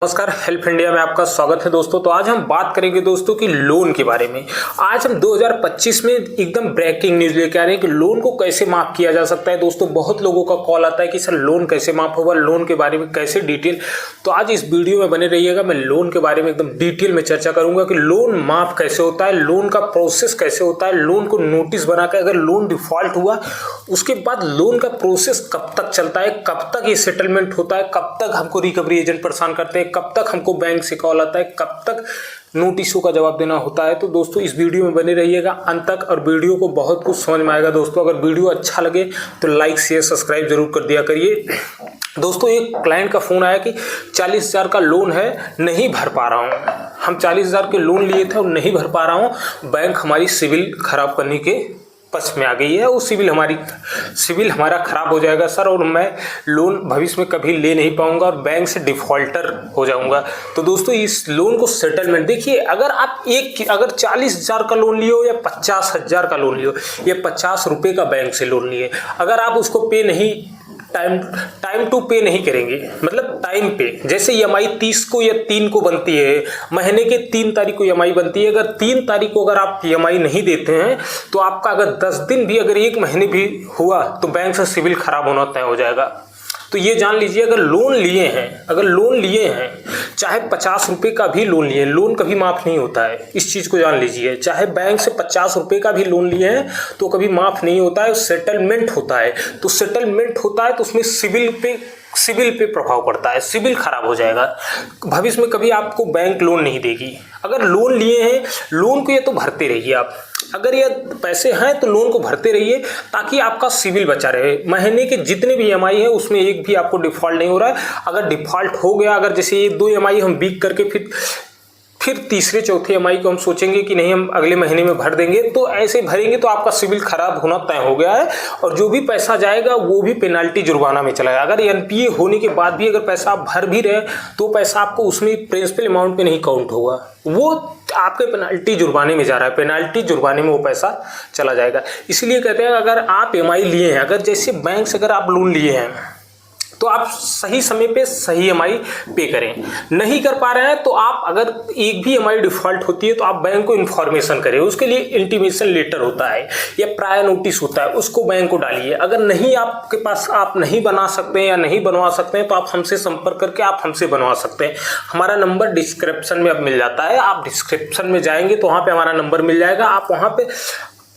नमस्कार, help India में आपका स्वागत है दोस्तों। तो आज हम बात करेंगे दोस्तों कि लोन के बारे में। आज हम 2025 में एकदम ब्रेकिंग न्यूज लेके आ रहे हैं कि लोन को कैसे माफ किया जा सकता है। दोस्तों बहुत लोगों का कॉल आता है कि सर लोन कैसे माफ होगा, लोन के बारे में कैसे डिटेल। तो आज इस वीडियो में बने रहिएगा, मैं लोन के बारे में एकदम डिटेल में चर्चा करूंगा कि लोन माफ कैसे होता है, लोन का प्रोसेस कैसे होता है, लोन को नोटिस बनाकर अगर लोन डिफॉल्ट हुआ उसके बाद लोन का प्रोसेस कब तक चलता है, कब तक ये सेटलमेंट होता है, कब तक हमको रिकवरी एजेंट परेशान करते हैं, कब तक हमको बैंक से कॉल आता है, कब तक नोटिसों का जवाब देना होता है। तो दोस्तों इस वीडियो में बने रहिएगा अंत तक और वीडियो को बहुत कुछ समझ में आएगा। दोस्तों अगर वीडियो अच्छा लगे तो लाइक शेयर सब्सक्राइब जरूर कर दिया करिए। दोस्तों एक क्लाइंट का फोन आया कि 40,000 का लोन है, नहीं भर पा रहा हूँ। हम 40,000 के लोन लिए थे और नहीं भर पा रहा हूँ, बैंक हमारी सिविल खराब करने के पक्ष में आ गई है, वो सिविल हमारा खराब हो जाएगा सर, और मैं लोन भविष्य में कभी ले नहीं पाऊंगा और बैंक से डिफॉल्टर हो जाऊंगा। तो दोस्तों इस लोन को सेटलमेंट देखिए, अगर 40,000 का लोन लिए हो या 50,000 का लोन लिए हो या 50 रुपये का बैंक से लोन लिए, अगर आप उसको पे नहीं टाइम टू पे नहीं करेंगे, मतलब टाइम पे, जैसे ईएमआई 30 को या 3 को बनती है, महीने के 3 तारीख को ईएमआई बनती है, अगर 3 तारीख को अगर आप ईएमआई नहीं देते हैं तो आपका अगर 10 दिन भी, अगर 1 महीने भी हुआ तो बैंक से सिविल खराब होना तय हो जाएगा। तो ये जान लीजिए, अगर लोन लिए हैं चाहे 50 रुपये का भी लोन लिए, लोन कभी माफ नहीं होता है, इस चीज को जान लीजिए। चाहे बैंक से 50 रुपये का भी लोन लिए हैं तो कभी माफ नहीं होता है, सेटलमेंट होता है। तो सेटलमेंट होता है तो उसमें सिविल पे प्रभाव पड़ता है, सिविल खराब हो जाएगा, भविष्य में कभी आपको बैंक लोन नहीं देगी। अगर लोन लिए हैं, लोन को ये तो भरते रहिए आप, अगर ये पैसे हैं तो लोन को भरते रहिए ताकि आपका सिविल बचा रहे। महीने के जितने भी ईएमआई है उसमें एक भी आपको डिफॉल्ट नहीं हो रहा है। अगर डिफॉल्ट हो गया, अगर जैसे ये 2 ईएमआई हम बीक करके फिर तीसरे चौथे ईएमआई को हम सोचेंगे कि नहीं हम अगले महीने में भर देंगे, तो ऐसे भरेंगे तो आपका सिविल खराब होना तय हो गया है और जो भी पैसा जाएगा वो भी पेनाल्टी जुर्माना में चला जाएगा। अगर एनपीए होने के बाद भी अगर पैसा आप भर भी रहे तो पैसा आपको उसमें प्रिंसिपल अमाउंट पे नहीं काउंट होगा, वो आपके पेनाल्टी जुर्माने में जा रहा है, पेनाल्टी जुर्माने में वो पैसा चला जाएगा। इसलिए कहते हैं अगर आप ईएमआई लिए हैं, अगर जैसे बैंक से अगर आप लोन लिए हैं तो आप सही समय पे सही ईएमआई पे करें। नहीं कर पा रहे हैं तो आप, अगर एक भी ईएमआई डिफॉल्ट होती है तो आप बैंक को इन्फॉर्मेशन करें, उसके लिए इंटीमेशन लेटर होता है या प्रायर नोटिस होता है, उसको बैंक को डालिए। अगर नहीं आपके पास, आप नहीं बना सकते हैं या नहीं बनवा सकते हैं तो आप हमसे संपर्क करके आप हमसे बनवा सकते हैं। हमारा नंबर डिस्क्रिप्शन में अब मिल जाता है, आप डिस्क्रिप्शन में जाएंगे तो वहाँ पे हमारा नंबर मिल जाएगा, आप वहाँ पे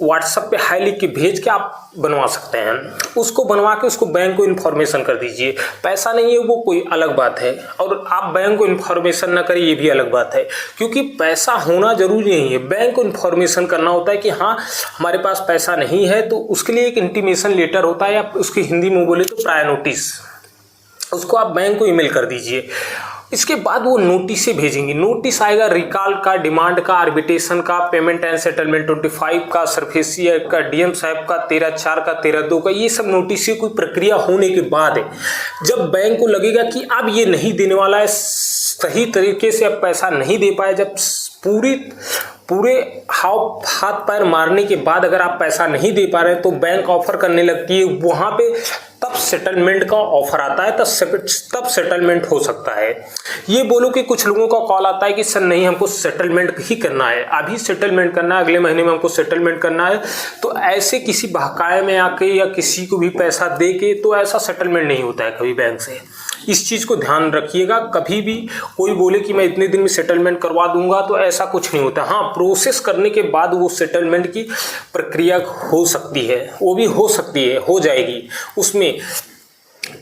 व्हाट्सएप पे हाई लिख के भेज के आप बनवा सकते हैं। उसको बनवा के उसको बैंक को इन्फॉर्मेशन कर दीजिए। पैसा नहीं है वो कोई अलग बात है, और आप बैंक को इन्फॉर्मेशन ना करें ये भी अलग बात है, क्योंकि पैसा होना जरूरी नहीं है। बैंक को इन्फॉर्मेशन करना होता है कि हाँ हमारे पास पैसा नहीं है, तो उसके लिए एक इंटीमेशन लेटर होता है, या उसकी हिंदी में बोले तो प्रायर नोटिस, उसको आप बैंक को ईमेल कर दीजिए। इसके बाद वो नोटिस से भेजेंगे, नोटिस आएगा रिकॉल का, डिमांड का, आर्बिट्रेशन का, पेमेंट एंड सेटलमेंट 25 का, सरफेसी का, डीएम साहब का, 13/4 का, 13/2 का, ये सब नोटिस की कोई प्रक्रिया होने के बाद है, जब बैंक को लगेगा कि अब ये नहीं देने वाला है, सही तरीके से अब पैसा नहीं दे पाए, जब पूरे हाथ पैर मारने के बाद अगर आप पैसा नहीं दे पा रहे तो बैंक ऑफर करने लगती है, वहां पे तब सेटलमेंट का ऑफर आता है, तब सेटलमेंट हो सकता है। ये बोलो कि कुछ लोगों का कॉल आता है कि सर नहीं हमको सेटलमेंट ही करना है, अभी सेटलमेंट करना है, अगले महीने में हमको सेटलमेंट करना है, तो ऐसे किसी बहकाए में आके या किसी को भी पैसा दे के तो ऐसा सेटलमेंट नहीं होता है कभी बैंक से। इस चीज को ध्यान रखिएगा, कभी भी कोई बोले कि मैं इतने दिन में सेटलमेंट करवा दूंगा तो ऐसा कुछ नहीं होता। हाँ, प्रोसेस करने के बाद वो सेटलमेंट की प्रक्रिया हो सकती है, वो भी हो सकती है, हो जाएगी उसमें।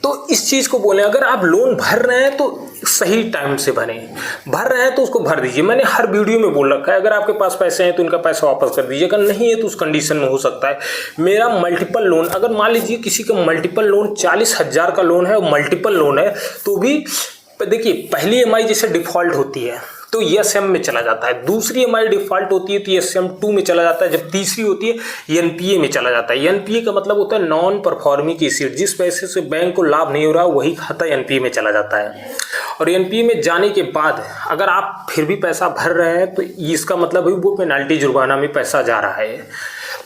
तो इस चीज को बोले, अगर आप लोन भर रहे हैं तो सही टाइम से भरें, भर रहे हैं तो उसको भर दीजिए। मैंने हर वीडियो में बोल रखा है, अगर आपके पास पैसे हैं तो उनका पैसा वापस कर दीजिए, अगर नहीं है तो उस कंडीशन में हो सकता है। मेरा मल्टीपल लोन, अगर मान लीजिए किसी का मल्टीपल लोन 40,000 का लोन है और मल्टीपल लोन है, तो भी देखिए पहली ईएमआई जैसे डिफॉल्ट होती है तो ईएसएम में चला जाता है, दूसरी ईएमआई डिफॉल्ट होती है तो ईएसएम 2 में चला जाता है, जब तीसरी होती है एनपीए में चला जाता है। एनपीए का मतलब होता है नॉन परफॉर्मिंग एसेट, जिस पैसे से बैंक को लाभ नहीं हो रहा वही खाता एनपीए में चला जाता है। और एनपीए में जाने के बाद अगर आप फिर भी पैसा भर रहे हैं तो इसका मतलब है वो पेनाल्टी जुर्माना में पैसा जा रहा है।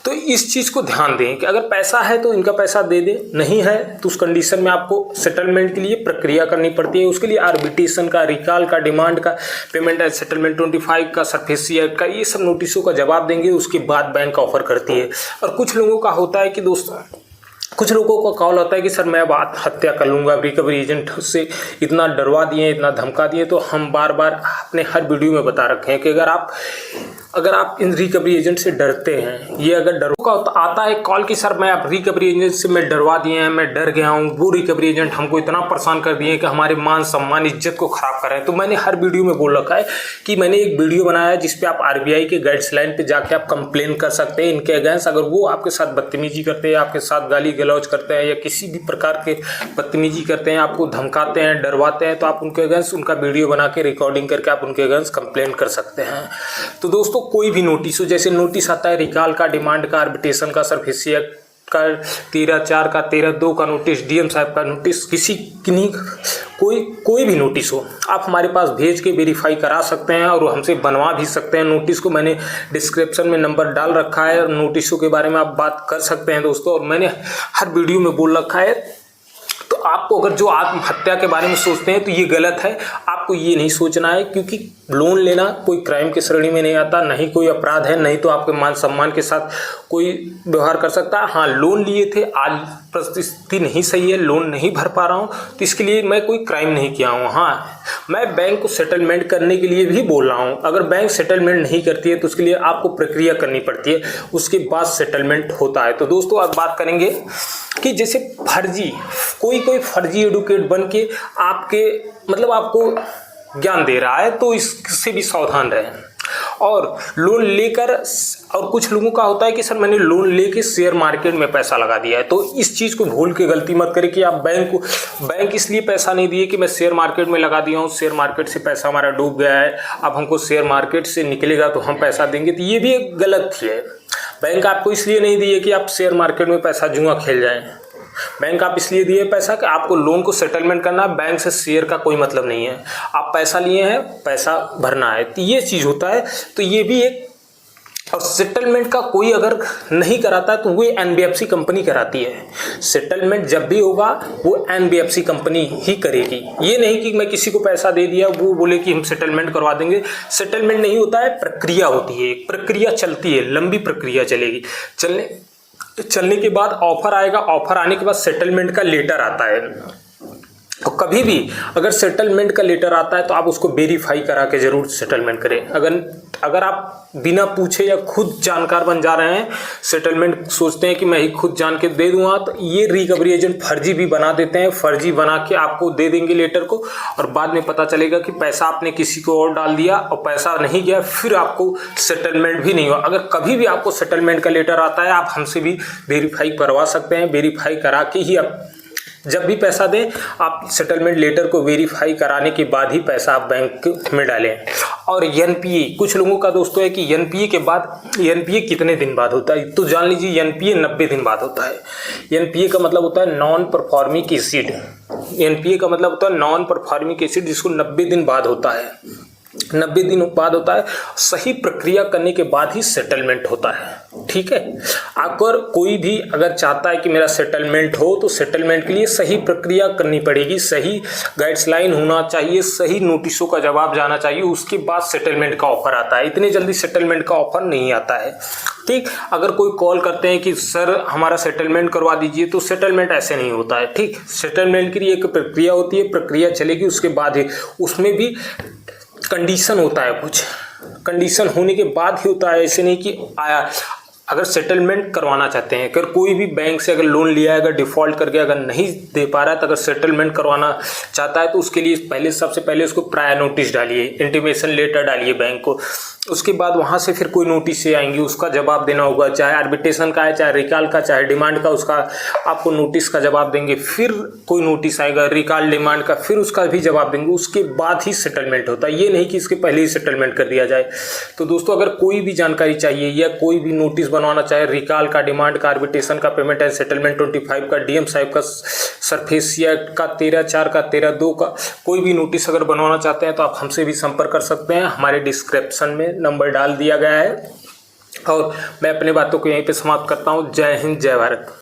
तो इस चीज़ को ध्यान दें कि अगर पैसा है तो इनका पैसा दे दें, नहीं है तो उस कंडीशन में आपको सेटलमेंट के लिए प्रक्रिया करनी पड़ती है। उसके लिए आर्बिट्रेशन का, रिकॉल का, डिमांड का, पेमेंट एंड सेटलमेंट 25 का, सरफेसी एक्ट का, ये सब नोटिसों का जवाब देंगे। उसके बाद बैंक ऑफर करती है। और कुछ लोगों का होता है कि दोस्तों, कुछ लोगों का कॉल होता है कि सर मैं बात हत्या कर लूँगा, रिकवरी एजेंट से इतना डरवा दिए, इतना धमका दिए। तो हम बार बार अपने हर वीडियो में बता रखे हैं कि अगर आप इन रिकवरी एजेंट से डरते हैं, ये अगर डरो का आता है कॉल कि सर मैं आप रिकवरी एजेंट से मैं डरवा दिए हैं, मैं डर गया हूँ, वो रिकवरी एजेंट हमको इतना परेशान कर दिए कि हमारे मान सम्मान इज्जत को खराब कर रहे हैं। तो मैंने हर वीडियो में बोल रखा है कि मैंने एक वीडियो बनाया है जिसपे आप RBI के गाइडलाइन पे जाके आप कंप्लेन कर सकते हैं इनके अगेंस्ट। अगर वो आपके साथ बदतमीजी करते हैं, आपके साथ गाली गलौज करते हैं या किसी भी प्रकार के बदतमीजी करते हैं, आपको धमकाते हैं, डरवाते हैं, तो आप उनके अगेंस्ट उनका वीडियो बना के रिकॉर्डिंग करके आप उनके अगेंस्ट कंप्लेन कर सकते हैं। तो दोस्तों कोई भी नोटिस हो, जैसे नोटिस आता है रिकॉल का, डिमांड का, आर्बिट्रेशन का, सरफेसी एक्ट का, 13/4 का, 13/2 का नोटिस, DM साहब का नोटिस, कोई भी नोटिस हो, आप हमारे पास भेज के वेरीफाई करा सकते हैं और हमसे बनवा भी सकते हैं। नोटिस को मैंने डिस्क्रिप्शन में नंबर डाल रखा है और नोटिसों के बारे में आप बात कर सकते हैं दोस्तों। और मैंने हर वीडियो में बोल रखा है। तो आपको अगर जो आत्महत्या के बारे में सोचते हैं तो ये गलत है। आपको ये नहीं सोचना है, क्योंकि लोन लेना कोई क्राइम की श्रेणी में नहीं आता, नहीं कोई अपराध है, नहीं तो आपके मान सम्मान के साथ कोई व्यवहार कर सकता है। हाँ, लोन लिए थे, आज परिस्थिति नहीं सही है, लोन नहीं भर पा रहा हूँ, तो इसके लिए मैं कोई क्राइम नहीं किया हूँ। हाँ, मैं बैंक को सेटलमेंट करने के लिए भी बोल रहा हूँ। अगर बैंक सेटलमेंट नहीं करती है तो उसके लिए आपको प्रक्रिया करनी पड़ती है, उसके बाद सेटलमेंट होता है। तो दोस्तों अब बात करेंगे कि जैसे फर्जी कोई फर्जी एडवोकेट बन के आपको ज्ञान दे रहा है, तो इससे भी सावधान रहें। और लोन लेकर, और कुछ लोगों का होता है कि सर मैंने लोन लेके शेयर मार्केट में पैसा लगा दिया है, तो इस चीज़ को भूल के गलती मत करें कि आप बैंक इसलिए पैसा नहीं दिए कि मैं शेयर मार्केट में लगा दिया हूँ, शेयर मार्केट से पैसा हमारा डूब गया है, अब हमको शेयर मार्केट से निकलेगा तो हम पैसा देंगे, तो ये भी एक गलत है। बैंक आपको इसलिए नहीं दिए कि आप शेयर मार्केट में पैसा जुआ खेल जाएं। बैंक आप इसलिए दिए पैसा कि आपको लोन को सेटलमेंट करना है, बैंक से शेयर का कोई मतलब नहीं है। आप पैसा लिए हैं, पैसा भरना है, तो ये चीज़ होता है। तो ये भी एक, और सेटलमेंट का कोई अगर नहीं कराता है तो वो NBFC कंपनी कराती है। सेटलमेंट जब भी होगा वो NBFC कंपनी ही करेगी। ये नहीं कि मैं किसी को पैसा दे दिया, वो बोले कि हम सेटलमेंट करवा देंगे। सेटलमेंट नहीं होता है, प्रक्रिया होती है, एक प्रक्रिया चलती है, लंबी प्रक्रिया चलेगी। चलने के बाद ऑफर आएगा, ऑफर आने के बाद सेटलमेंट का लेटर आता है। तो कभी भी अगर सेटलमेंट का लेटर आता है तो आप उसको वेरीफाई करा के जरूर सेटलमेंट करें। अगर आप बिना पूछे या खुद जानकार बन जा रहे हैं, सेटलमेंट सोचते हैं कि मैं ही खुद जान के दे दूंगा, तो ये रिकवरी एजेंट फर्जी भी बना देते हैं। फर्जी बना के आपको दे देंगे लेटर को, और बाद में पता चलेगा कि पैसा आपने किसी को और डाल दिया और पैसा नहीं गया, फिर आपको सेटलमेंट भी नहीं हुआ। अगर कभी भी आपको सेटलमेंट का लेटर आता है, आप हमसे भी वेरीफाई करवा सकते हैं। वेरीफाई करा के ही आप जब भी पैसा दें, आप सेटलमेंट लेटर को वेरीफाई कराने के बाद ही पैसा आप बैंक में डालें। और NPA, कुछ लोगों का दोस्तों है कि NPA के बाद, NPA कितने दिन बाद होता है, तो जान लीजिए NPA 90 दिन बाद होता है। NPA का मतलब होता है नॉन परफॉर्मिंग एसिड। NPA का मतलब होता है नॉन परफॉर्मिंग एसिड, जिसको 90 दिन बाद होता है। 90 दिन बाद होता है। सही प्रक्रिया करने के बाद ही सेटलमेंट होता है। ठीक है, अगर कोई भी अगर चाहता है कि मेरा सेटलमेंट हो, तो सेटलमेंट के लिए सही प्रक्रिया करनी पड़ेगी, सही गाइडलाइन होना चाहिए, सही नोटिसों का जवाब जाना चाहिए, उसके बाद सेटलमेंट का ऑफर आता है। इतने जल्दी सेटलमेंट का ऑफर नहीं आता है। ठीक, अगर कोई कॉल करते हैं कि सर हमारा सेटलमेंट करवा दीजिए, तो सेटलमेंट ऐसे नहीं होता है। ठीक, सेटलमेंट के लिए एक प्रक्रिया होती है, प्रक्रिया चलेगी, उसके बाद ही उसमें भी कंडीशन होता है, कुछ कंडीशन होने के बाद ही होता है। ऐसे नहीं कि आया, अगर सेटलमेंट करवाना चाहते हैं, अगर कोई भी बैंक से अगर लोन लिया है, अगर डिफ़ॉल्ट करके अगर नहीं दे पा रहा है, तो अगर सेटलमेंट करवाना चाहता है तो उसके लिए सबसे पहले उसको प्रायर नोटिस डालिए, इंटीमेशन लेटर डालिए बैंक को। उसके बाद वहाँ से फिर कोई नोटिस से आएंगी, उसका जवाब देना होगा, चाहे आर्बिट्रेशन का है, चाहे रिकॉल का, चाहे डिमांड का, उसका आपको नोटिस का जवाब देंगे। फिर कोई नोटिस आएगा रिकॉल डिमांड का, फिर उसका भी जवाब देंगे, उसके बाद ही सेटलमेंट होता है। ये नहीं कि इसके पहले ही सेटलमेंट कर दिया जाए। तो दोस्तों, अगर कोई भी जानकारी चाहिए या कोई भी नोटिस बनवाना चाहे, रिकॉल का, डिमांड का, आर्बिट्रेशन का, पेमेंट एंड सेटलमेंट 25 का, DM साहब का, सरफेसी एक्ट का, 13/4 का, 13/2 का, कोई भी नोटिस अगर बनवाना चाहते हैं तो आप हमसे भी संपर्क कर सकते हैं। हमारे डिस्क्रिप्शन में नंबर डाल दिया गया है, और मैं अपनी बातों को यहीं पे समाप्त करता हूँ। जय हिंद, जय भारत।